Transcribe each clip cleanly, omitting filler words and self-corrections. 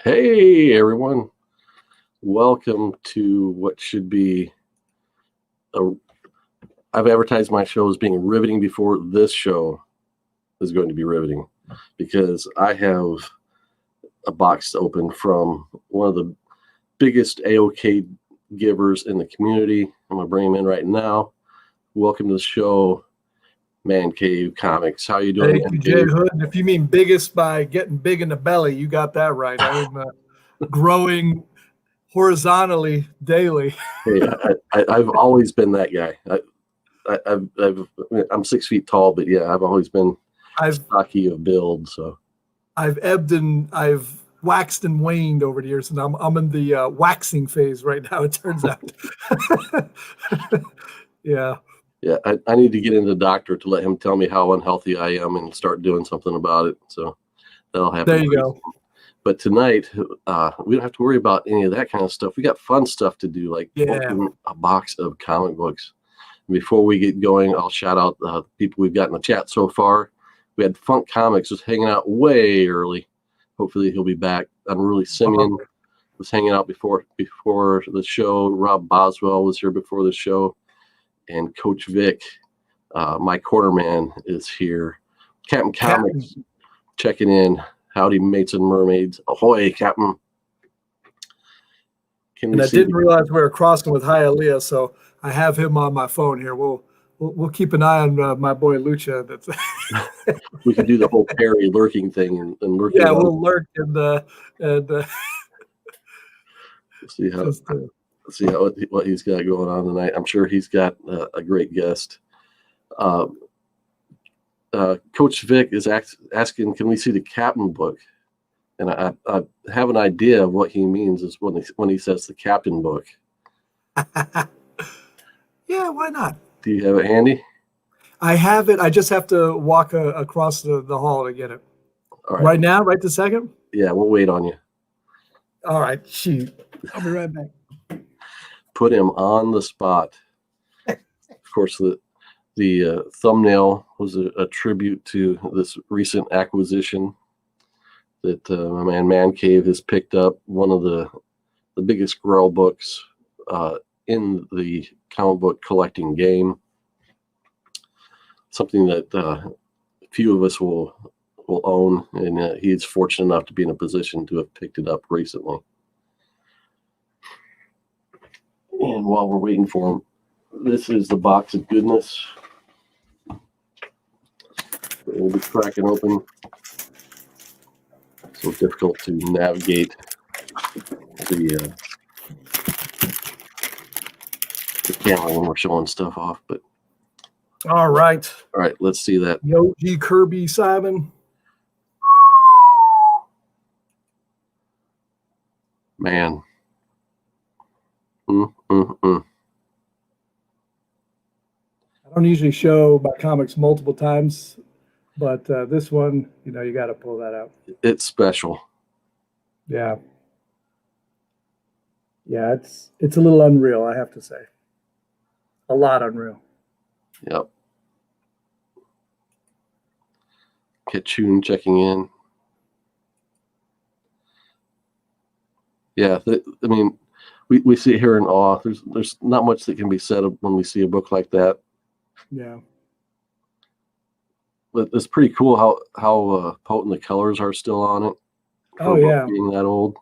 Hey everyone, welcome to what should be a. I've advertised my show as being riveting before this show is going to be riveting because I have a box to open from one of the biggest AOK givers in the community. I'm going to bring him in right now. Welcome to the show, Man Cave Comics. How you doing, Thank Man you, Jay Cave? Hood. If you mean biggest by getting big in the belly, you got that right. I'm growing horizontally daily. Hey, I've always been that guy. I'm 6 feet tall, but yeah, I've always been stocky of build. So I've ebbed and I've waxed and waned over the years, and I'm in the waxing phase right now. It turns out. Yeah. Yeah, I need to get into the doctor to let him tell me how unhealthy I am and start doing something about it. So that'll happen. There you go. But tonight, we don't have to worry about any of that kind of stuff. We got fun stuff to do, like open a box of comic books. Before we get going, I'll shout out the people we've got in the chat so far. We had Funk Comics was hanging out way early. Hopefully he'll be back. Unruly Simeon was hanging out before the show. Rob Boswell was here before the show. And Coach Vic, my cornerman, is here. Captain Comics checking in. Howdy, mates and mermaids. Ahoy, Captain. And I didn't realize we were crossing with Hialeah, so I have him on my phone here. We'll keep an eye on my boy Lucha. That's we can do the whole Perry lurking thing and lurk. Yeah, we'll lurk and see what he's got going on tonight. I'm sure he's got a great guest. Coach Vic is asking, can we see the Captain book? And I have an idea of what he means is when he says the Captain book. Yeah, why not? Do you have it handy? I have it. I just have to walk across the hall to get it. All right now, right this second? Yeah, we'll wait on you. All right, shoot. I'll be right back. Put him on the spot. Of course, the thumbnail was a tribute to this recent acquisition that my man Cave has picked up, one of the biggest Grail books in the comic book collecting game. Something that few of us will own, and he's fortunate enough to be in a position to have picked it up recently. And while we're waiting for him, this is the box of goodness that we'll be cracking open. So difficult to navigate the camera when we're showing stuff off, but all right, let's see that. Yogi Kirby Simon. Man. I don't usually show my comics multiple times, but this one, you got to pull that out. It's special. Yeah. Yeah, it's a little unreal, I have to say. A lot unreal. Yep. Kitchun checking in. Yeah, I mean, we sit here in awe. There's not much that can be said when we see a book like that. Yeah. But it's pretty cool how potent the colors are still on it. Oh yeah, being that old.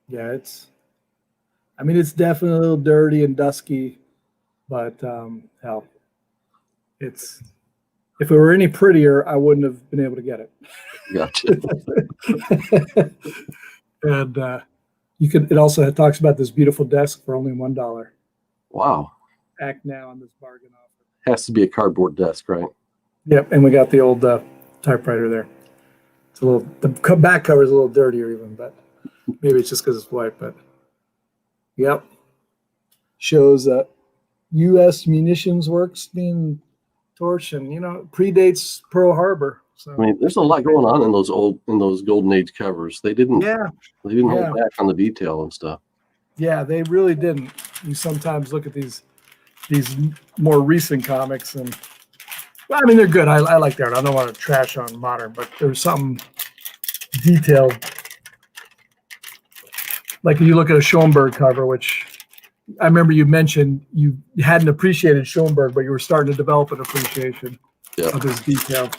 Yeah, it's definitely a little dirty and dusky, but hell, if it were any prettier, I wouldn't have been able to get it. Gotcha. And it also talks about this beautiful desk for only $1. Wow. Act now on this bargain offer. Has to be a cardboard desk, right? Yep, and we got the old typewriter there. It's the back cover is a little dirtier even, but maybe it's just because it's white. But yep, shows U.S. munitions works being torched, and predates Pearl Harbor. So I mean, there's a lot going on in those golden age covers. They didn't hold back on the detail and stuff. Yeah, they really didn't. You sometimes look at these more recent comics, and well, I mean, they're good. I like their art. I don't want to trash on modern, but there's something detailed like you look at a Schoenberg cover, which I remember you mentioned you hadn't appreciated Schoenberg, but you were starting to develop an appreciation of his detail.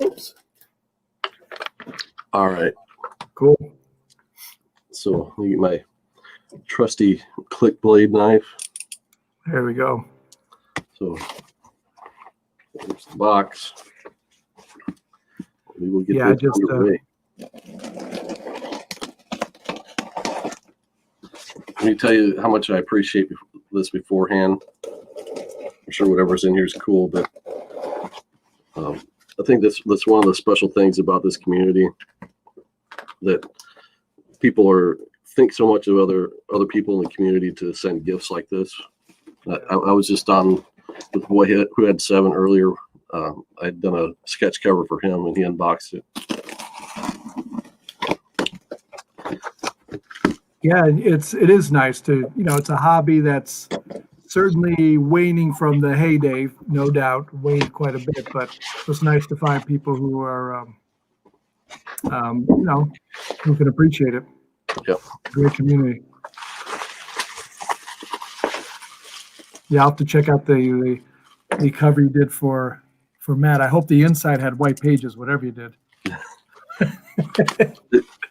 Oops. All right. Cool. So let me get my trusty click blade knife. There we go. So there's the box. We will get this underway. Let me tell you how much I appreciate this beforehand. I'm sure whatever's in here is cool, but I think that's one of the special things about this community, that people think so much of other people in the community to send gifts like this. I was just on with a boy who had 7 earlier. I'd done a sketch cover for him and he unboxed it. Yeah, it is nice to, it's a hobby that's certainly waning from the heyday, no doubt, waned quite a bit, but it's nice to find people who are, who can appreciate it. Yep. Great community. Yeah, I'll have to check out the cover you did for Matt. I hope the inside had white pages, whatever you did.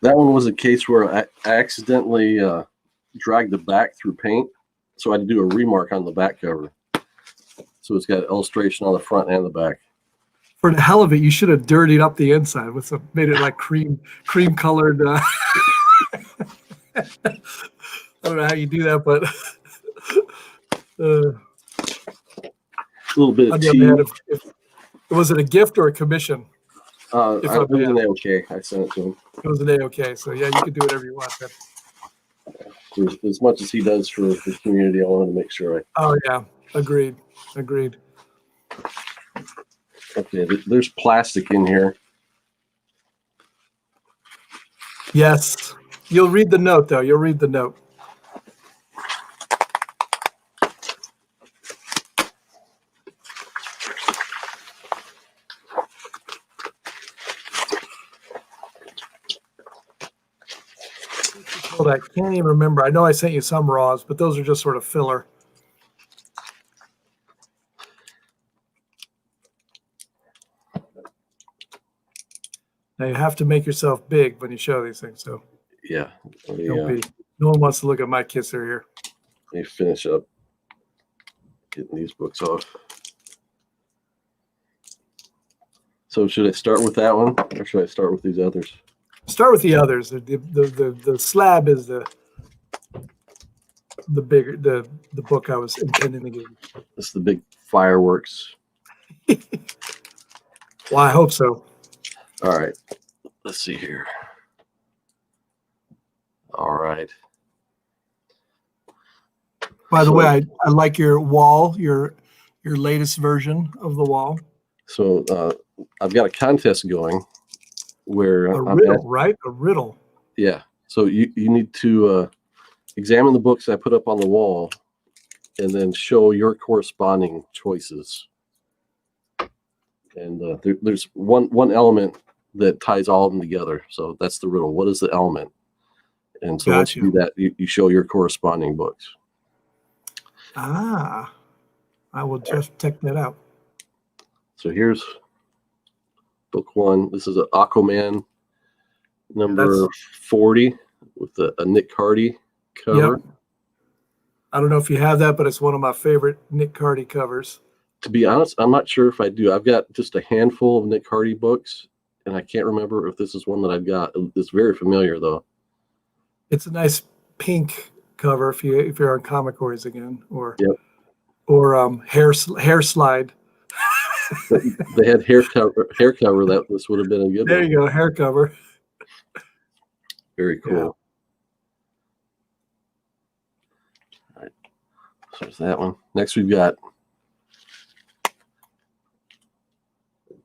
That one was a case where I accidentally dragged the back through paint, so I had to do a remark on the back cover. So it's got illustration on the front and the back. For the hell of it, you should have dirtied up the inside with made it like cream colored. I don't know how you do that, but a little bit of tea. Was it a gift or a commission? It was an AOK. I sent it to him. It was an AOK, so yeah, you can do whatever you want then. For as much as he does for the community, I wanted to make sure Oh yeah, agreed. Okay, there's plastic in here. Yes, you'll read the note though. You'll read the note. I can't even remember. I know I sent you some raws, but those are just sort of filler. Now you have to make yourself big when you show these things. So yeah, no one wants to look at my kisser here. Let me finish up getting these books off. So should I start with that one, or should I start with these others? Start with the others. The slab is the bigger the book I was intending to give you. This is the big fireworks. Well, I hope so. All right. Let's see here. All right. By the way, I like your wall, your latest version of the wall. So I've got a contest going where a riddle, right? A riddle. Yeah. So you need to examine the books I put up on the wall and then show your corresponding choices. And there's one element that ties all of them together. So that's the riddle. What is the element? And so once you do that, you show your corresponding books. I will just check that out. So here's book 1. This is an Aquaman number 40 with a Nick Cardy cover. Yep. I don't know if you have that, but it's one of my favorite Nick Cardy covers. To be honest, I'm not sure if I do. I've got just a handful of Nick Cardy books, and I can't remember if this is one that I've got. It's very familiar, though. It's a nice pink cover if you're on Comic Boys again, or hair slide. They had hair cover. That this would have been a good one. There you go, hair cover. Very cool. Yeah. All right, so there's that one. Next, we've got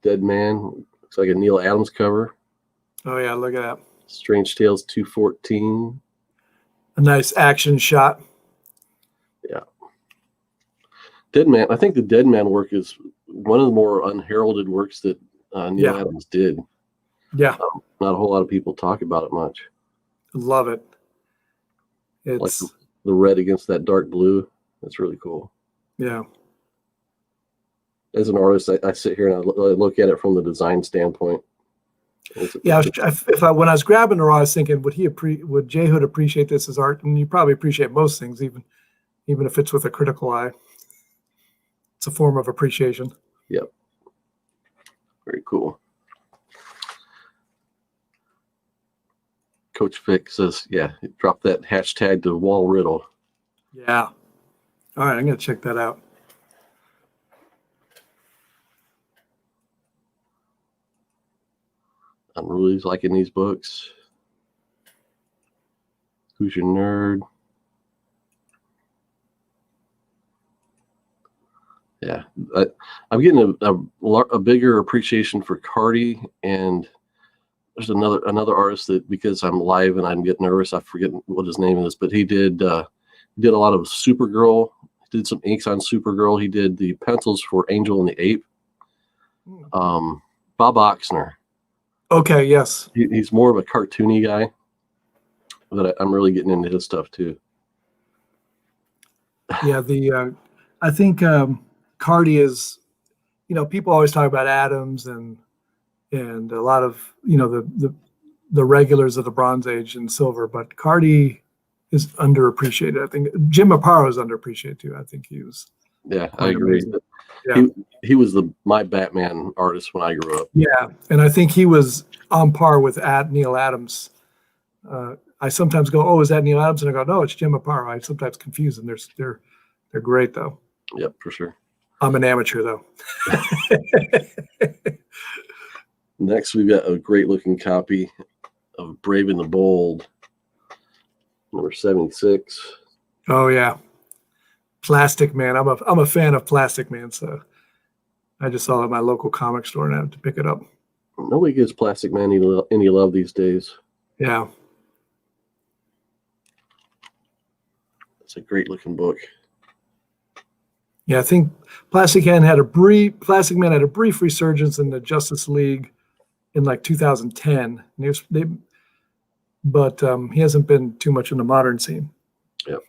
Dead Man. Looks like a Neil Adams cover. Oh yeah, look at that. Strange Tales 214. A nice action shot. Yeah. Dead Man. I think the Dead Man work is one of the more unheralded works that Neil Adams did. Yeah. Not a whole lot of people talk about it much. Love it. Like It's the red against that dark blue. That's really cool. yeah. As an artist, I sit here and I look at it from the design standpoint. Yeah, when I was grabbing the raw, I was thinking, would J Hood appreciate this as art? And you probably appreciate most things, even if it's with a critical eye. It's a form of appreciation. Yep. Very cool. Coach Vic says, yeah, drop that hashtag to Wall Riddle. Yeah. All right, I'm going to check that out. Unruly's liking these books. Who's Your Nerd? Yeah, I'm getting a bigger appreciation for Cardi, and there's another artist that, because I'm live and I get nervous, I forget what his name is, but he did a lot of Supergirl. He did some inks on Supergirl. He did the pencils for Angel and the Ape. Bob Oxner. Okay, yes. He's more of a cartoony guy, but I'm really getting into his stuff too. Yeah, I think Cardi is, people always talk about Adams and a lot of, the regulars of the Bronze Age and Silver, but Cardi is underappreciated. I think Jim Aparo is underappreciated too. I think he was. Yeah, I agree. Yeah. He was my Batman artist when I grew up. Yeah, and I think he was on par with Neil Adams. I sometimes go, "Oh, is that Neil Adams?" And I go, "No, it's Jim Aparo." I sometimes confuse them. They're great though. Yep, for sure. I'm an amateur though. Next, we've got a great looking copy of Brave and the Bold, number 76. Oh yeah, Plastic Man. I'm a fan of Plastic Man, so I just saw it at my local comic store and I have to pick it up. Nobody gives Plastic Man any love these days. Yeah, it's a great looking book. Yeah, I think Plastic Man had a brief resurgence in the Justice League in like 2010. But he hasn't been too much in the modern scene. Yep.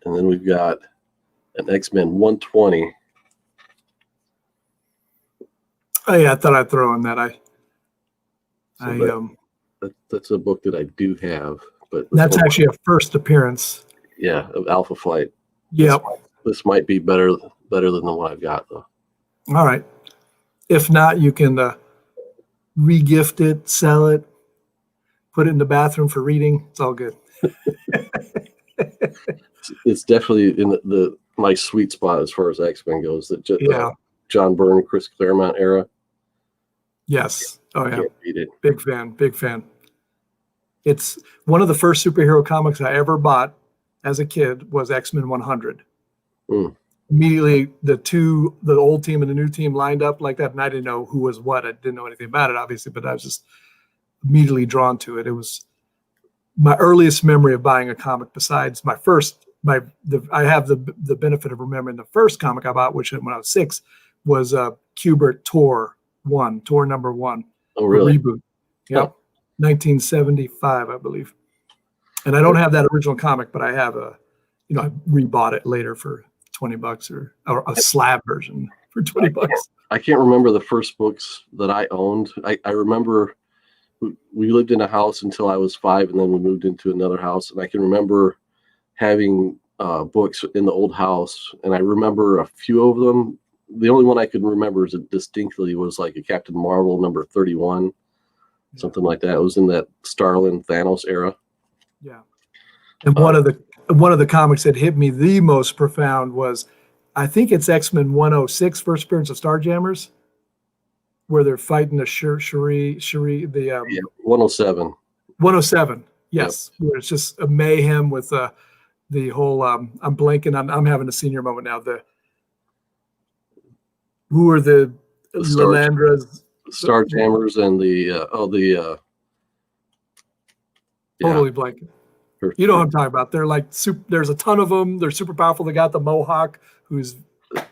And then we've got an X-Men 120. Oh yeah, I thought I'd throw in that. That's a book that I do have, but that's actually a first appearance. Yeah, of Alpha Flight. Yep. This might be better than the one I've got though. All right. If not, you can re-gift it, sell it, put it in the bathroom for reading. It's all good. It's definitely in my sweet spot as far as X-Men goes. Yeah. John Byrne, Chris Claremont era. Yes. Oh yeah. Can't beat it. Big fan. It's one of the first superhero comics I ever bought as a kid was X-Men 100. Immediately, the old team and the new team lined up like that, and I didn't know who was what. I didn't know anything about it, obviously, but I was just immediately drawn to it. It was my earliest memory of buying a comic. Besides I have the benefit of remembering the first comic I bought, which when I was 6, was Kubert Tor number 1. Oh, really? Reboot. Yep. 1975, I believe. And I don't have that original comic, but I have I rebought it later for $20 or a slab version for $20. I can't remember the first books that I owned. I remember we lived in a house until I was 5, and then we moved into another house. And I can remember having books in the old house, and I remember a few of them. The only one I could remember distinctly was like a Captain Marvel number 31, something like that. It was in that Starlin Thanos era. Yeah. And one of the comics that hit me the most profound was, I think it's X-Men 106, first appearance of Starjammers, where they're fighting the Shuri, 107. 107, yes. Yep. Where it's just a mayhem with the whole. I'm blanking. I'm having a senior moment now. Who are the Lilandras? Starjammers and totally blanking. You know what I'm talking about. They're like there's a ton of them. They're super powerful. They got the Mohawk, who's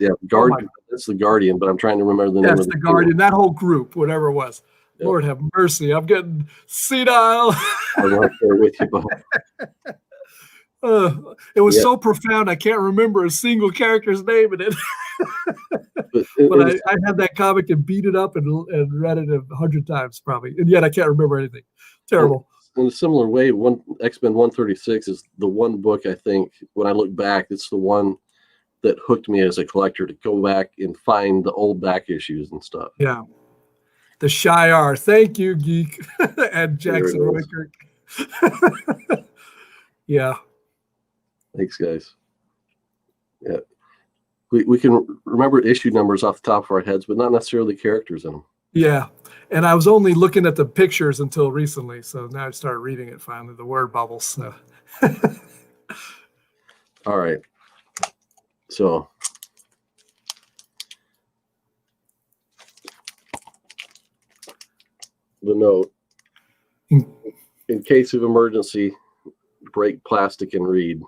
Yeah, Guardian. That's the Guardian, but I'm trying to remember the name of the Guardian. That whole group, whatever it was. Yep. Lord have mercy. I'm getting senile. I'm right there with you, Bob. It was so profound. I can't remember a single character's name in it. but I had that comic and beat it up and read it 100 times probably, and yet I can't remember anything. Terrible. In a similar way, X-Men 136 is the one book I think when I look back, it's the one that hooked me as a collector to go back and find the old back issues and stuff. Yeah. The Shi'ar. Thank you, Geek. And Jackson Roykirk. Yeah. Thanks, guys. Yeah. We can remember issue numbers off the top of our heads, but not necessarily characters in them. Yeah. And I was only looking at the pictures until recently. So now I started reading it finally, the word bubbles. So. All right. So the note, in case of emergency, break plastic and read.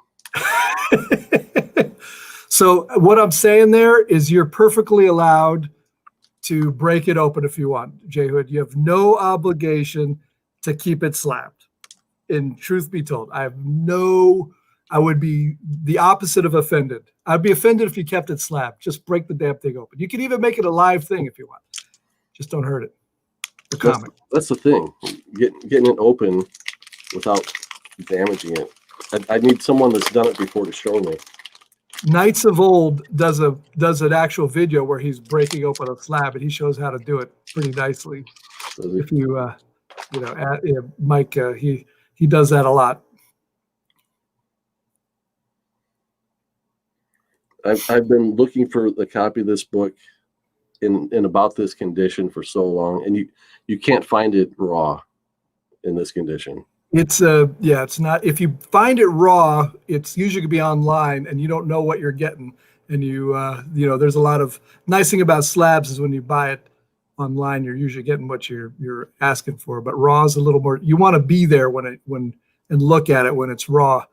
So what I'm saying there is you're perfectly allowed to break it open if you want, J Hood. You have no obligation to keep it slapped. And truth be told, I would be the opposite of offended. I'd be offended if you kept it slapped. Just break the damn thing open. You can even make it a live thing if you want. Just don't hurt it. The comic. That's the thing. Getting it open without damaging it. I need someone that's done it before to show me. Knights of Old does an actual video where he's breaking open a slab, and he shows how to do it pretty nicely. If you Mike, he does that a lot. I've been looking for a copy of this book in about this condition for so long, and you can't find it raw in this condition. It's it's not. If you find it raw, it's usually gonna be online, and you don't know what you're getting. And there's a lot of nice thing about slabs is when you buy it online, you're usually getting what you're asking for. But raw is a little more. You want to be there when and look at it when it's raw.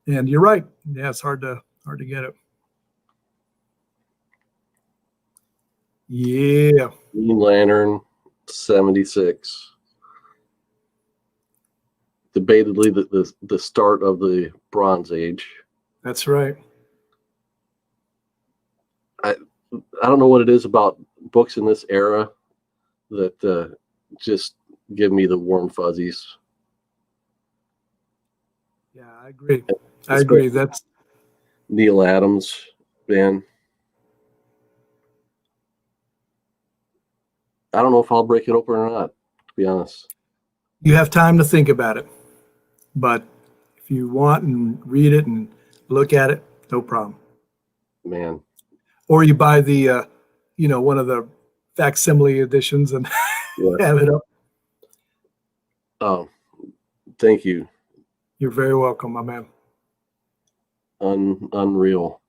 And you're right. Yeah, it's hard to get it. Yeah. Green Lantern 76. Debatedly the start of the Bronze Age. That's right. I don't know what it is about books in this era that just give me the warm fuzzies. Yeah, I agree. I agree. That's Neil Adams, man. I don't know if I'll break it open or not, to be honest. You have time to think about it. But if you want and read it and look at it, no problem. Man. Or you buy the, one of the facsimile editions and have it up. Oh, thank you. You're very welcome, my man. Unreal.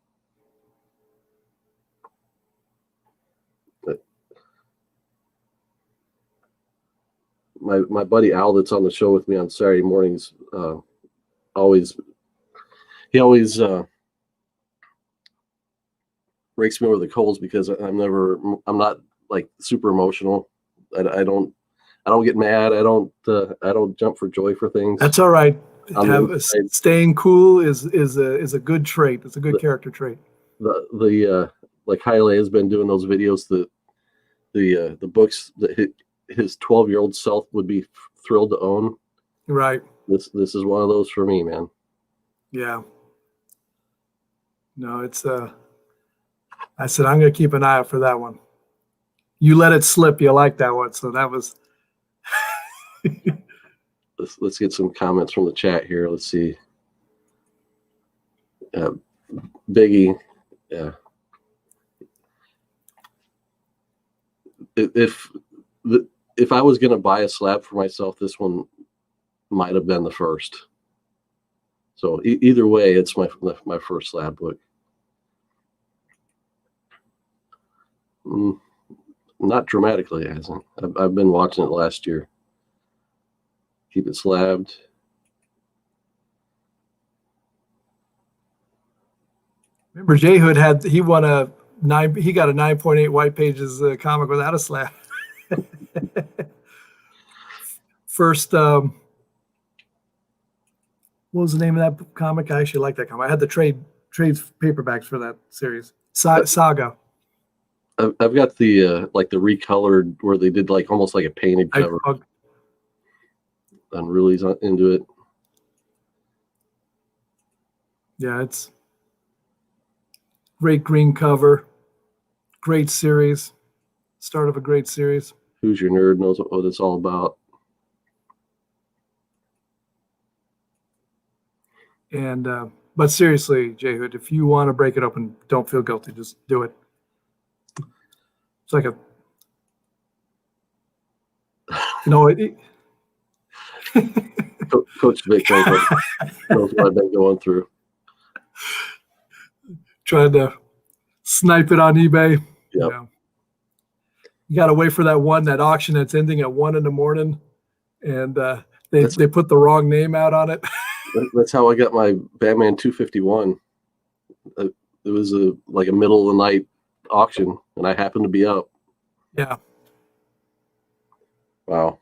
My buddy Al that's on the show with me on Saturday mornings always breaks me over the coals because I'm not like super emotional. I don't get mad. I don't jump for joy for things. That's all right. Staying cool is a good trait. It's a good character trait. The like Haile has been doing those videos the books that his 12-year-old self would be thrilled to own. Right. This is one of those for me, man. Yeah. No, it's I said I'm gonna keep an eye out for that one. You let it slip, you like that one. So that was let's get some comments from the chat here. Let's see. Biggie, yeah. If I was going to buy a slab for myself, this one might have been the first. So either way, it's my first slab book. Not dramatically, it hasn't. I've been watching it last year. Keep it slabbed. Remember, J Hood he won a He got a 9.8 white pages comic without a slab. First, what was the name of that comic? I actually like that comic. I had the trades paperbacks for that series. Saga. I've got the like the recolored where they did like almost like a painted cover. And really into it. Yeah, it's great green cover, great series, start of a great series. Who's Your Nerd knows what it's all about. And but seriously, J Hood, if you want to break it open, don't feel guilty. Just do it. It's like a, Coach Vic knows what I've been going through. Trying to snipe it on eBay. Yep. You got to wait for that auction that's ending at 1 a.m, and they put the wrong name out on it. That's how I got my Batman 251. It was like a middle of the night auction, and I happened to be up. Yeah. Wow.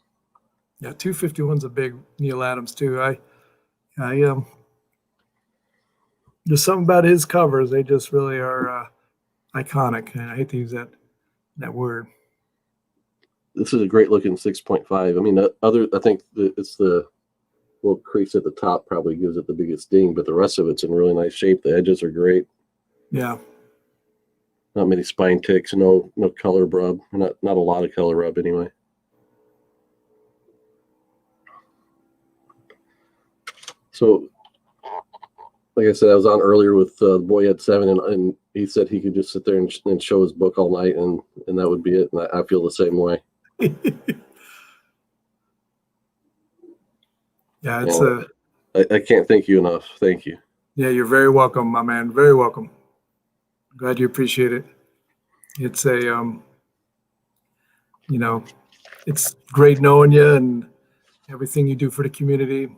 Yeah, 251's a big Neil Adams too. I there's something about his covers. They just really are iconic. And I hate to use that word. This is a great looking 6.5. I mean, I think it's the little crease at the top probably gives it the biggest ding, but the rest of it's in really nice shape. The edges are great. Yeah. Not many spine ticks, no color rub. Not a lot of color rub anyway. So, like I said, I was on earlier with the boy at 7, and he said he could just sit there and show his book all night, and that would be it. And I feel the same way. Yeah, it's I can't thank you enough. Thank you. Yeah, you're very welcome, my man. Very welcome. Glad you appreciate it. It's it's great knowing you and everything you do for the community.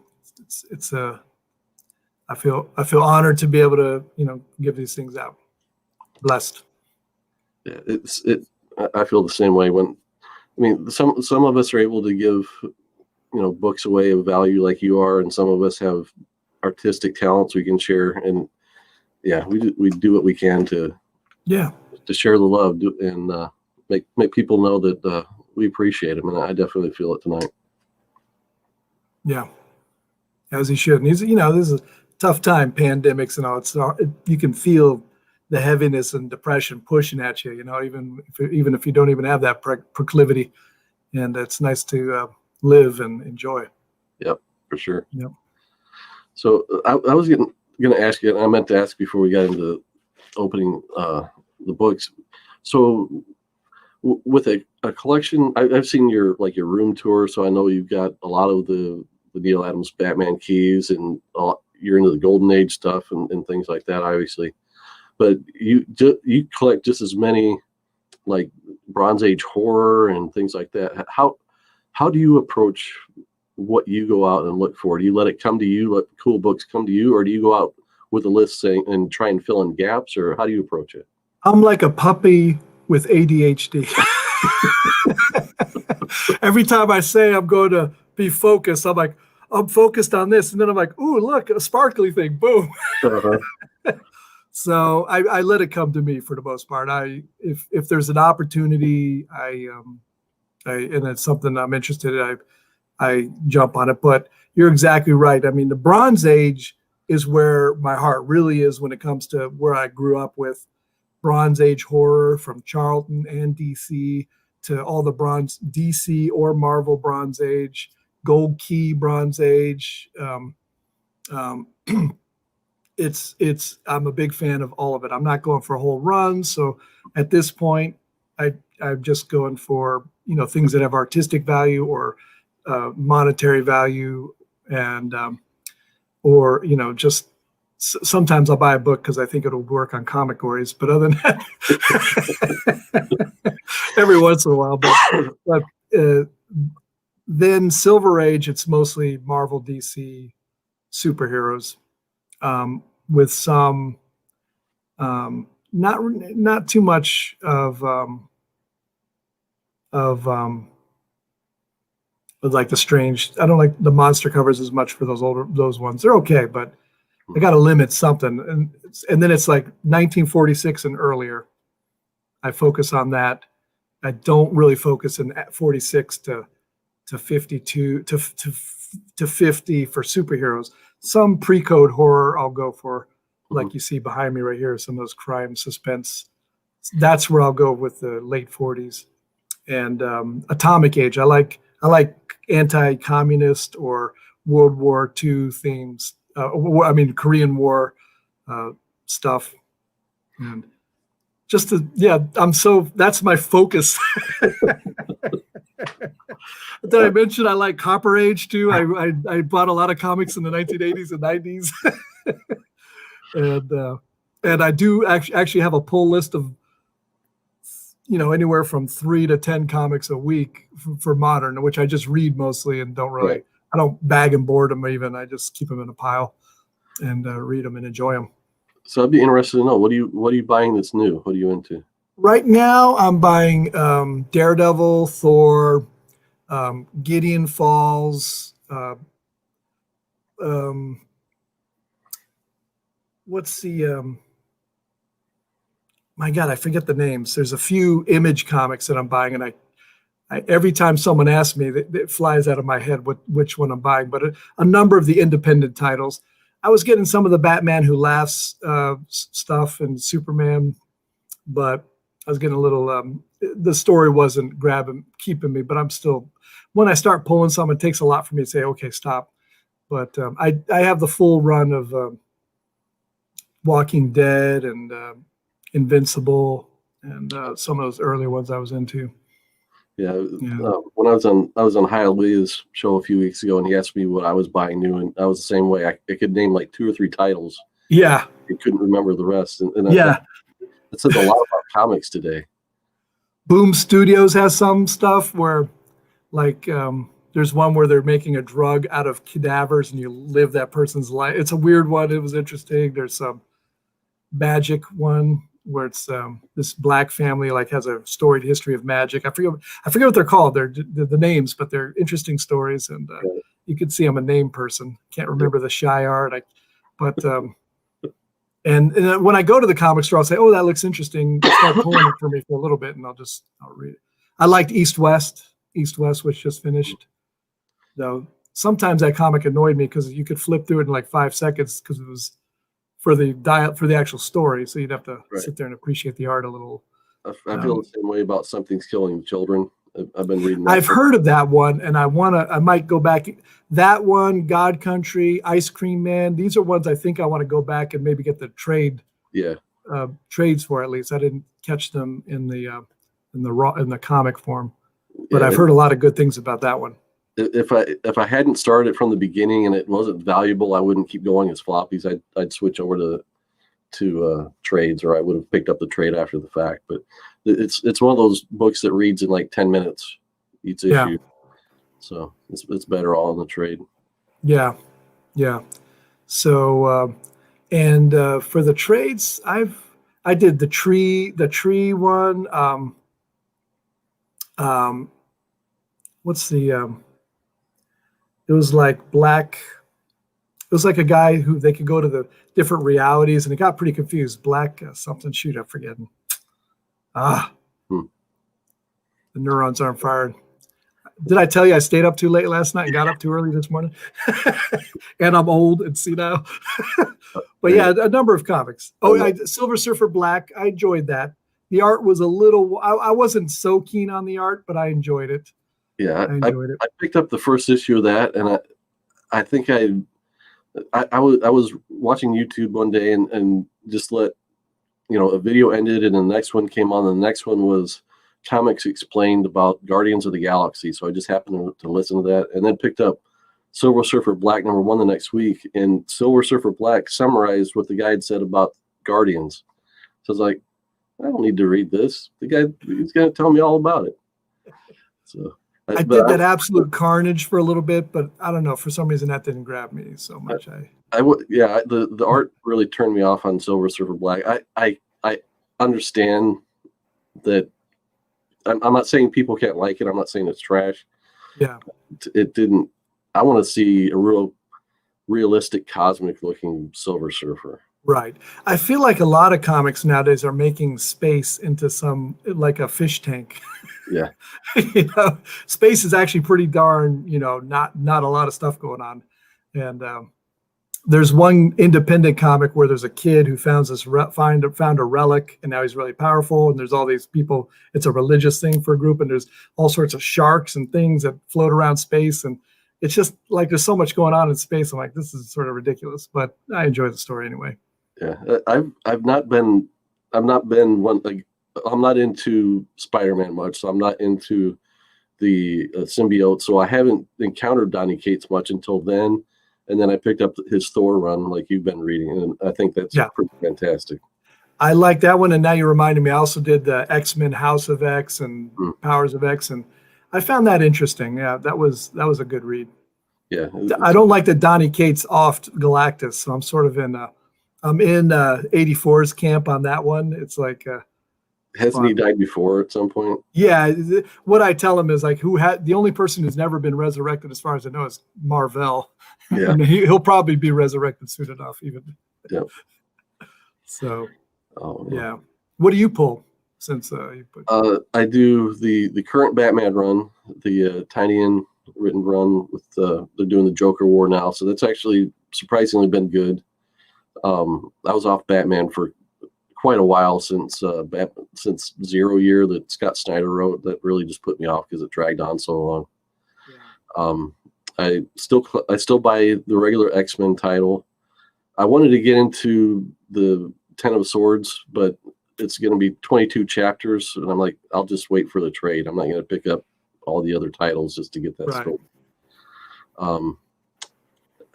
I feel honored to be able to, give these things out. Blessed. Yeah, I feel the same way. Some of us are able to give, books away of value like you are, and some of us have artistic talents we can share. And yeah, we do what we can to share the love and make people know that we appreciate them. And I definitely feel it tonight. Yeah, as he should. And this is a tough time, pandemics and all. You can feel the heaviness and depression pushing at you. Even if you don't even have that proclivity, and it's nice to live and enjoy. Yep, for sure. Yep. So I was going to ask you, and I meant to ask before we got into opening the books. So with a collection, I've seen your room tour, so I know you've got a lot of the Neil Adams Batman keys, and you're into the Golden Age stuff and things like that, obviously. But you collect just as many like Bronze Age horror and things like that. How do you approach what you go out and look for? Do you let it come to you, let cool books come to you, or do you go out with a list saying and try and fill in gaps, or how do you approach it? I'm like a puppy with ADHD. Every time I say I'm going to be focused, I'm like, I'm focused on this. And then I'm like, ooh, look, a sparkly thing. Boom. Uh-huh. So I let it come to me for the most part. If there's an opportunity, and it's something I'm interested in, I jump on it. But you're exactly right. I mean, the Bronze Age is where my heart really is when it comes to where I grew up with Bronze Age horror, from Charlton and DC to all the Bronze DC or Marvel Bronze Age, Gold Key Bronze Age. I'm a big fan of all of it. I'm not going for a whole run. So at this point, I'm just going for, things that have artistic value or monetary value, and or just sometimes I'll buy a book because I think it'll work on comic gories. But other than that, every once in a while. But then Silver Age, it's mostly Marvel, DC superheroes. With some not too much of like the strange. I don't like the monster covers as much for those ones. They're okay, but I got to limit something. And then it's like 1946 and earlier. I focus on that. I don't really focus in 46 to 52 to 50 for superheroes. Some pre-code horror I'll go for, like you see behind me right here, some of those crime suspense. That's where I'll go with the late 40s. And Atomic Age. I like anti-communist or World War II themes. Korean War stuff. And that's my focus. Did I mention I like Copper Age too? I bought a lot of comics in the 1980s and 90s. And I do actually have a pull list of, anywhere from 3 to 10 comics a week for modern, which I just read mostly and don't really, I don't bag and board them even. I just keep them in a pile and read them and enjoy them. So I'd be interested to know, what are you buying that's new? What are you into? Right now I'm buying Daredevil, Thor, Gideon Falls, what's the my God, I forget the names. There's a few Image comics that I'm buying, and I every time someone asks me, it flies out of my head which one I'm buying. But a number of the independent titles. I was getting some of the Batman Who Laughs stuff and Superman, but I was getting a little. The story wasn't keeping me. But I'm still. When I start pulling some, it takes a lot for me to say, okay, stop. But I have the full run of Walking Dead and Invincible and some of those earlier ones I was into. Yeah. When I was on Hialeah's show a few weeks ago, and he asked me what I was buying new, and I was the same way. I could name like 2 or 3 titles. Yeah. I couldn't remember the rest. And yeah. It says a lot about comics today. Boom Studios has some stuff where, like, there's one where they're making a drug out of cadavers, and you live that person's life. It's a weird one. It was interesting. There's some magic one where it's this black family like has a storied history of magic. I forget what they're called. They're the names, but they're interesting stories, and you could see I'm a name person. Can't remember the shy art. And when I go to the comic store, I'll say, "Oh, that looks interesting." Start pulling it for me for a little bit, and I'll read it. I liked East West, which just finished. Though sometimes that comic annoyed me because you could flip through it in like 5 seconds because it was for the actual story, so you'd have to sit there and appreciate the art a little. I feel the same way about Something's Killing Children. I've been reading that. I've heard of that one, and I might go back. That one, God Country, Ice Cream Man. These are ones I think I want to go back and maybe get the trades for at least. I didn't catch them in the comic form, but I've heard a lot of good things about that one. If I hadn't started from the beginning and it wasn't valuable, I wouldn't keep going as floppies. I'd switch over to trades, or I would have picked up the trade after the fact. But it's one of those books that reads in like 10 minutes each issue, so it's better all in the trade. Yeah. So for the trades, I did the tree one. What's the it was like black. It was like a guy who they could go to the different realities, and it got pretty confused. Black something. Shoot, I'm forgetting. The neurons aren't fired. Did I tell you I stayed up too late last night and got up too early this morning? And I'm old and senile. But yeah, a number of comics. Silver Surfer Black. I enjoyed that. The art was a little. I wasn't so keen on the art, but I enjoyed it. Yeah, I picked up the first issue of that, and I think I was watching YouTube one day and just let a video ended, and the next one came on. And the next one was Comics Explained about Guardians of the Galaxy. So I just happened to listen to that, and then picked up Silver Surfer Black #1 the next week. And Silver Surfer Black summarized what the guy had said about Guardians. So I was like, I don't need to read this. The guy, he's going to tell me all about it. So. I did that Absolute Carnage for a little bit, but I don't know. For some reason, that didn't grab me so much. The art really turned me off on Silver Surfer Black. understand that I'm not saying people can't like it. I'm not saying it's trash. Yeah. It didn't. I want to see a realistic cosmic looking Silver Surfer. Right. I feel like a lot of comics nowadays are making space into some like a fish tank. Yeah. Space is actually pretty darn, not a lot of stuff going on. And there's one independent comic where there's a kid who found found a relic, and now he's really powerful. And there's all these people. It's a religious thing for a group, and there's all sorts of sharks and things that float around space, and it's just like there's so much going on in space. I'm like, this is sort of ridiculous, but I enjoy the story anyway. Yeah, I've not been one, like, I'm not into Spider-Man much, so I'm not into the symbiote. So I haven't encountered Donny Cates much until then, and then I picked up his Thor run, like you've been reading, and I think that's pretty fantastic. I like that one, and now you reminded me. I also did the X-Men House of X and Powers of X, and I found that interesting. Yeah, that was a good read. Yeah, I don't like that Donny Cates offed Galactus, so I'm sort of in. I'm in 84's camp on that one. It's like, hasn't he died before at some point? Yeah. What I tell him is like, the only person who's never been resurrected, as far as I know, is Marvel. Yeah, and he'll probably be resurrected soon enough, even. Yeah. So, yeah. What do you pull? Since you put? I do the current Batman run, the Tynion written run with they're doing the Joker War now, so that's actually surprisingly been good. I was off Batman for quite a while since Zero Year that Scott Snyder wrote. That really just put me off because it dragged on so long. Yeah. I still buy the regular X-Men title. I wanted to get into the Ten of Swords, but it's going to be 22 chapters, and I'm like, I'll just wait for the trade. I'm not going to pick up all the other titles just to get that story.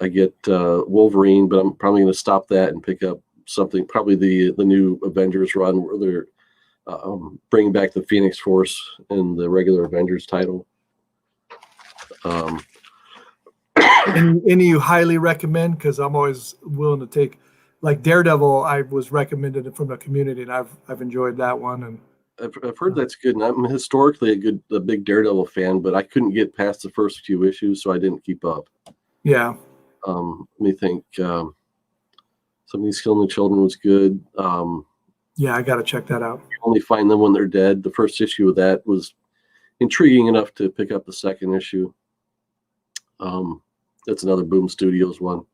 I get Wolverine, but I'm probably going to stop that and pick up something, probably the new Avengers run where they're bringing back the Phoenix Force in the regular Avengers title. Any you highly recommend? Because I'm always willing to take, like Daredevil. I was recommended from the community, and I've enjoyed that one. And I've heard that's good. And I'm historically a big Daredevil fan, but I couldn't get past the first few issues, so I didn't keep up. Yeah. Let me think. Somebody's Killing the Children was good. Yeah, I got to check that out. You only find them when they're dead. The first issue of that was intriguing enough to pick up the second issue. That's another Boom Studios one.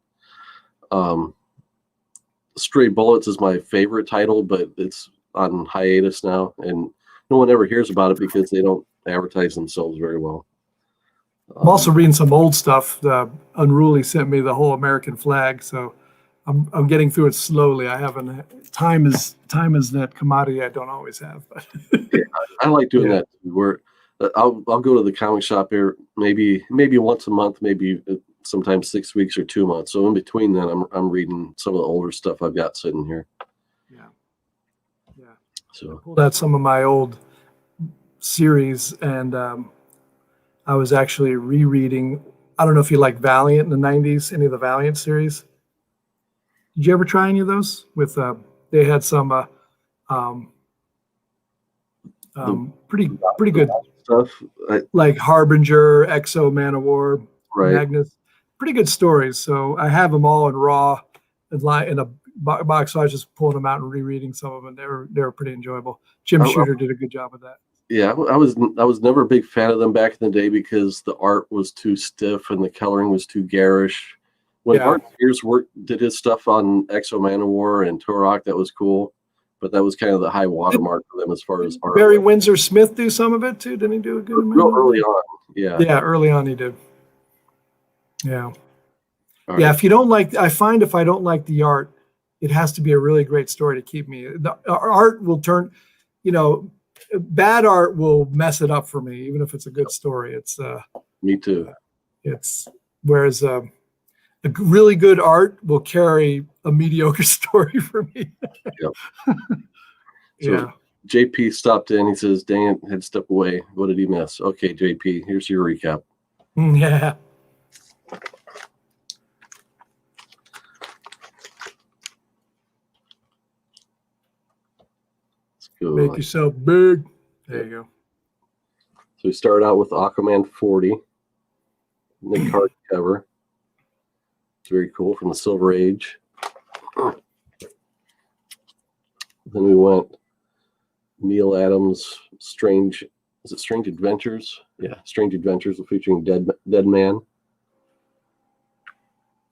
Stray Bullets is my favorite title, but it's on hiatus now, and no one ever hears about it because they don't advertise themselves very well. I'm also reading some old stuff. Unruly sent me the whole American flag, so I'm getting through it slowly. I haven't. Time is that commodity I don't always have. But yeah, I like doing that. Where I'll go to the comic shop here maybe once a month, maybe sometimes 6 weeks or 2 months. So in between then, I'm reading some of the older stuff I've got sitting here. Yeah. So I pulled out some of my old series, and I was actually rereading. I don't know if you like Valiant in the 90s, any of the Valiant series. Did you ever try any of those? With they had some pretty good stuff, like Harbinger, Exo, Man of War, right. Magnus. Pretty good stories. So I have them all in raw, in a box. So I was just pulling them out and rereading some of them. They were pretty enjoyable. Jim Shooter did a good job with that. Yeah, I was never a big fan of them back in the day because the art was too stiff and the coloring was too garish. When Art Sears did his stuff on Exo Man of War and Turok, that was cool, but that was kind of the high watermark for them as far as art. Barry Windsor Smith do some of it too? Didn't he do a good amount? Real early on, yeah. Yeah, early on he did. Yeah. All yeah, right. if you don't like, I find if I don't like the art, it has to be a really great story to keep me. The art will turn, bad art will mess it up for me, even if it's a good story. It's me too. It's whereas a really good art will carry a mediocre story for me. Yep. So JP stopped in. He says, "Dang it, had to step away. What did he miss?" Okay, JP, here's your recap. Yeah. go. Make yourself big. There you go. So we started out with Aquaman 40, and the card cover. It's very cool from the Silver Age. Then we went Neil Adams' Strange Adventures? Yeah, Strange Adventures featuring Dead Man.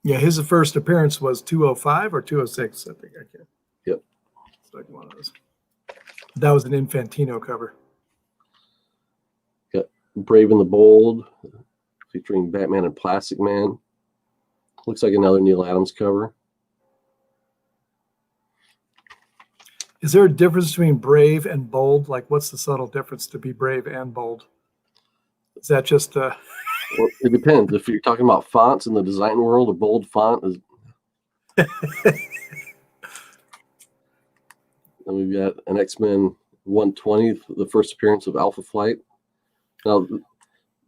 Yeah, his first appearance was 205 or 206, I think. I can't. Yep. It's like one of those. That was an Infantino cover. Got Brave and the Bold featuring Batman and Plastic Man. Looks like another Neil Adams cover. Is there a difference between brave and bold? Like, what's the subtle difference to be brave and bold? Is that just Well, it depends. If you're talking about fonts in the design world, a bold font is. Then we've got an X-Men 120, the first appearance of Alpha Flight. Now,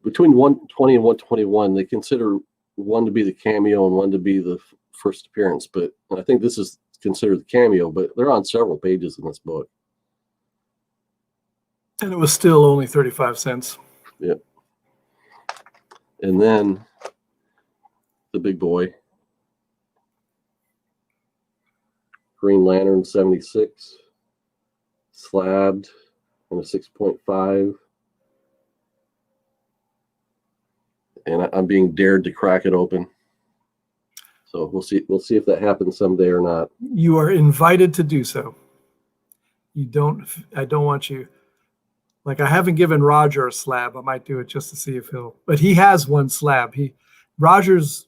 between 120 and 121, they consider one to be the cameo and one to be the first appearance. But I think this is considered the cameo, but they're on several pages in this book. And it was still only 35 cents. Yep. And then the big boy, Green Lantern 76, slabbed in a 6.5. And I'm being dared to crack it open. So we'll see if that happens someday or not. You are invited to do so. I don't want you. Like, I haven't given Roger a slab. I might do it just to see if but he has one slab. Roger's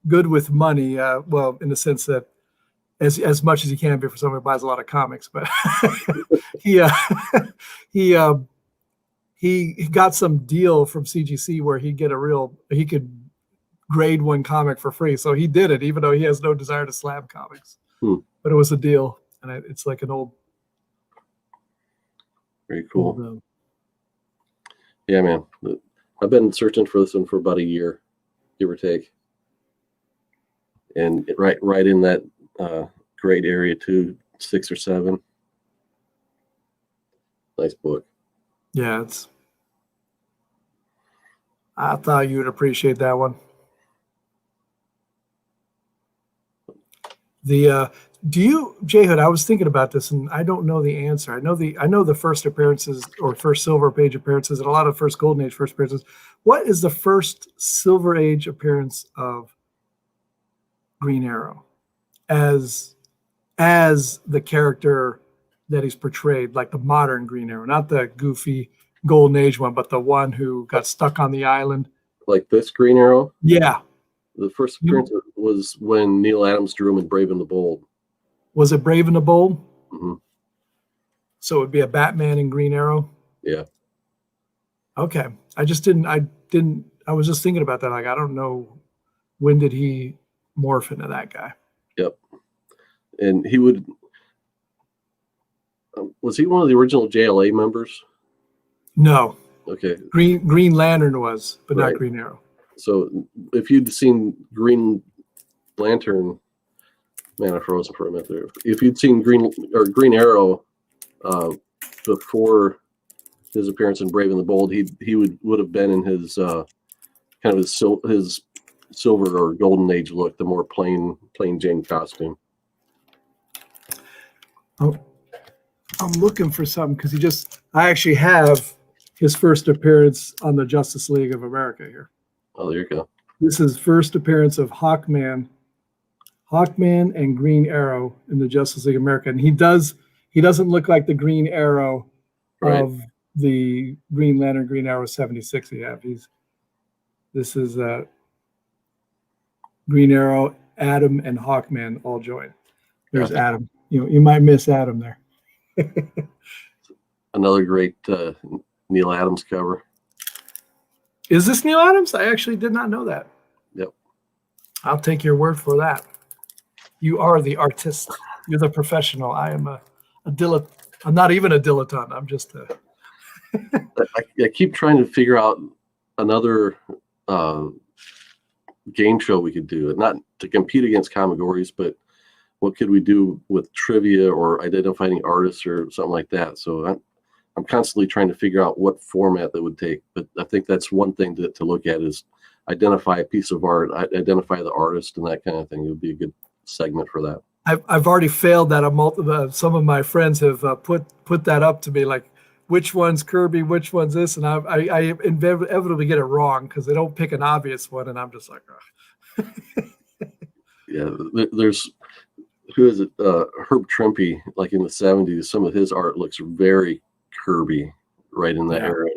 good with money. Well, in the sense that as much as he can be for someone who buys a lot of comics, but he got some deal from CGC where he could grade one comic for free. So he did it, even though he has no desire to slab comics. But it was a deal, and it's like an old. Very cool. Yeah, man. I've been searching for this one for about a year, give or take. And right in that grade area too, 6 or 7. Nice book. Yeah, I thought you would appreciate that one. J Hood, I was thinking about this and I don't know the answer. I know the first appearances or first Silver Age appearances and a lot of first Golden Age first appearances. What is the first Silver Age appearance of Green Arrow as the character that he's portrayed, like the modern Green Arrow, not the goofy Golden Age one, but the one who got stuck on the island? Like this Green Arrow? Yeah. The first appearance was when Neil Adams drew him in Brave and the Bold. Was it Brave and the Bold? Mm-hmm. So it would be a Batman and Green Arrow? Yeah. Okay. I was just thinking about that. Like, I don't know, when did he morph into that guy? Yep. And he would, was he one of the original JLA members? No. Okay. Green Lantern was, but right. Not Green Arrow. So if you'd seen Green Lantern, man, I froze for a minute there. If you'd seen Green Arrow before his appearance in Brave and the Bold, he would have been in his kind of his silver or golden age look, the more plain Jane costume. Oh, I'm looking for something because I actually have his first appearance on the Justice League of America here. Oh, there you go. This is first appearance of Hawkman and Green Arrow in the Justice League of America. And he doesn't look like the Green Arrow of the Green Lantern, Green Arrow 76 he have. This is Green Arrow, Adam, and Hawkman all joined. There's Adam. You might miss Adam there. Another great Neil Adams cover. Is this Neil Adams? I actually did not know that. Yep. I'll take your word for that. You are the artist. You're the professional. I am a dilettante. I'm not even a dilettante. I'm just a. I keep trying to figure out another game show we could do, not to compete against Comic Gories, but what could we do with trivia or identifying artists or something like that. So I'm constantly trying to figure out what format that would take. But I think that's one thing to look at is identify a piece of art, identify the artist, and that kind of thing. It would be a good segment for that. I've already failed that. Some of my friends have put that up to me, like which one's Kirby, which one's this, and I inevitably get it wrong because they don't pick an obvious one, and I'm just like, oh. Yeah, there's who is it? Herb Trimpe, like in the '70s, some of his art looks very Kirby, right in that era,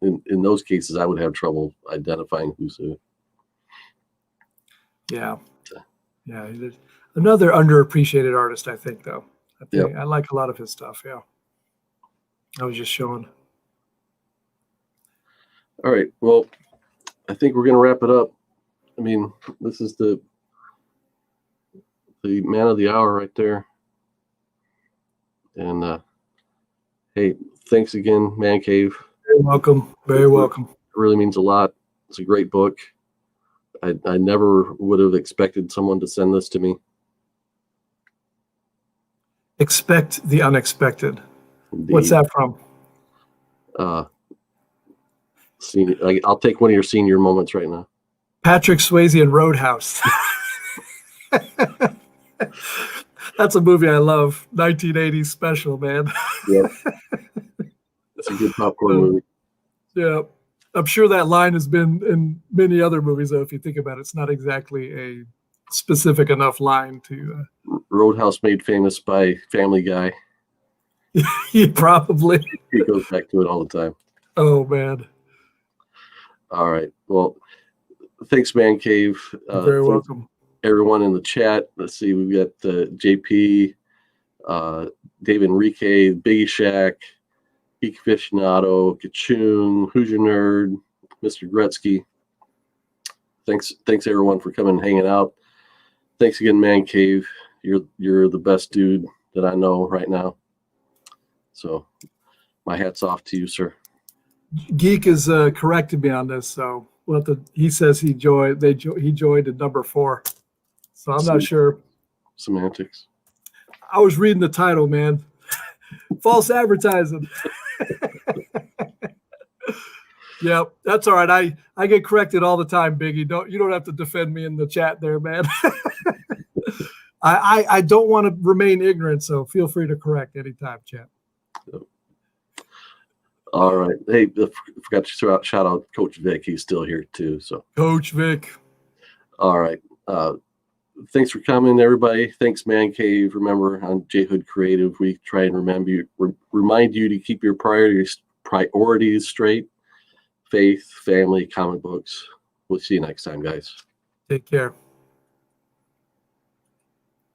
and in those cases, I would have trouble identifying who's who. Yeah, yeah. Another underappreciated artist, I think, though. I like a lot of his stuff. Yeah, I was just showing. All right. Well, I think we're going to wrap it up. I mean, this is the man of the hour right there. And hey, thanks again, Man Cave. Very welcome. Very welcome. It really means a lot. It's a great book. I never would have expected someone to send this to me. Expect the unexpected. Indeed. What's that from? Senior, I'll take one of your senior moments right now. Patrick Swayze in Roadhouse. That's a movie I love. 1980s special, man. Yeah. It's a good popcorn movie. Yeah. I'm sure that line has been in many other movies, though, if you think about it. It's not exactly a specific enough line to... Roadhouse made famous by Family Guy. Yeah, probably. He goes back to it all the time. Oh, man. All right. Well, thanks, Man Cave. You're very welcome. Everyone in the chat. Let's see. We've got JP, Dave Enrique, Biggie Shack, Geek Aficionado, Kachoon, Hoosier Nerd, Mr. Gretzky. Thanks, everyone, for coming and hanging out. Thanks again, Man Cave. You're the best dude that I know right now. So my hat's off to you, sir. Geek has corrected me on this, so he says he joined at number 4. So I'm not sure. Semantics. I was reading the title, man. False advertising. Yep, that's all right. I get corrected all the time, Biggie. You don't have to defend me in the chat there, man. I don't want to remain ignorant, so feel free to correct anytime, chat. All right. Hey, I forgot to shout out Coach Vic. He's still here too. So Coach Vic. All right. Thanks for coming, everybody. Thanks, Man Cave. Remember, on J Hood Creative, we try and remind you to keep your priorities straight. Faith, family, comic books. We'll see you next time, guys. Take care.